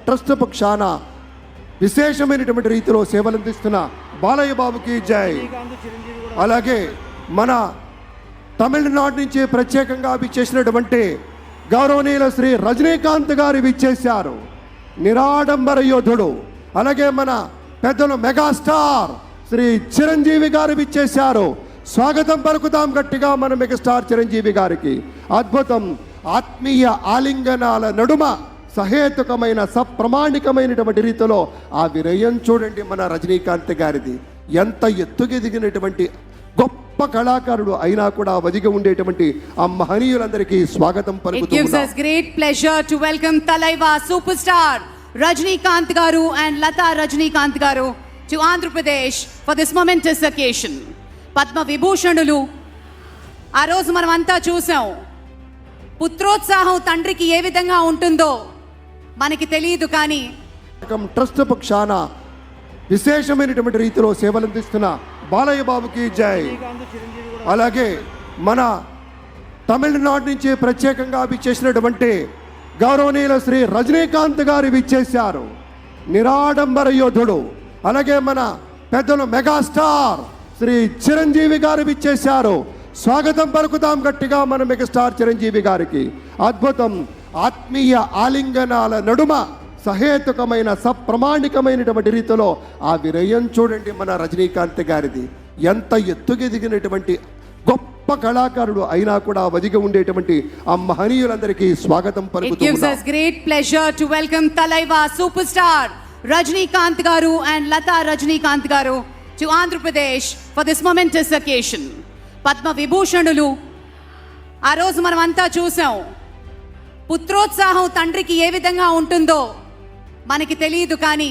Trust పక్షాన విశేషమైనటువంటి రీతిలో సేవలందిస్తున్న బాలయ్య బాబుకి జై. అలాగే మన తమిళనాడు నుంచి ప్రత్యేకంగా విచ్చేసినటువంటి గౌరవనీయుల శ్రీ రజనీకాంత్ గారు విచ్చేశారు. నిరాడంబర యోధుడు. అలాగే మన పెద్దలు మెగాస్టార్ శ్రీ చిరంజీవి గారు విచ్చేశారు. స్వాగతం పలుకుతాం గట్టిగా మన మెగాస్టార్ చిరంజీవి గారికి. అద్భుతం. ఆత్మీయ ఆలింగనాల నడుమ సహేతుకమైన సప్రమాణికమైనటువంటి రీతిలో ఆ వినయం చూడండి మన రజనీకాంత్ గారిది. ఎంత ఎత్తుకెదిగినటువంటి గొప్ప కళాకారుడు అయినా కూడా వదిగి ఉండేటువంటి ఆ మహనీయులందరికీ స్వాగతం It gives us great pleasure to welcome Talaiva superstar Rajinikanth garu and Lata Rajinikanth garu to Andhra Pradesh for this momentous occasion. Padma Vibhushanulu ఆ రోజు మనం అంతా చూసాం. పుత్రోత్సాహం తండ్రికి ఏ విధంగా ఉంటుందో మనకి తెలియదు, కానీ ట్రస్ట్ పక్షాన విశేషమైనటువంటి రీతిలో సేవలందిస్తున్న బాలయ్య బాబుకి జై. అలాగే మన తమిళనాడు నుంచి ప్రత్యేకంగా విచ్చేసినటువంటి గౌరవనీయుల శ్రీ రజనీకాంత్ గారు విచ్చేశారు. నిరాడంబర యోధుడు. అలాగే మన పెద్దలు మెగాస్టార్ శ్రీ చిరంజీవి గారు విచ్చేశారు. స్వాగతం పలుకుతాం గట్టిగా మన మెగాస్టార్ చిరంజీవి గారికి. అద్భుతం. ఆత్మీయ ఆలింగనాల నడుమ సహేతుకమైన సప్రమాణికమైనటువంటి రీతిలో ఆ వినయం చూడండి మన రజనీకాంత్ గారిది. ఎంత ఎత్తుకెదిగినటువంటి గొప్ప కళాకారుడు అయినా కూడా వదిగి ఉండేటువంటి ఆ మహనీయులందరికీ స్వాగతం It పలుకుతూ gives us great pleasure to welcome Talaiva superstar Rajinikanth garu and Lata Rajinikanth garu to Andhra Pradesh for this momentous occasion. Padma Vibhushanulu ఆ రోజు మనం అంతా చూసాం. పుత్రోత్సాహం తండ్రికి ఏ విధంగా ఉంటుందో మనకి తెలియదు, కానీ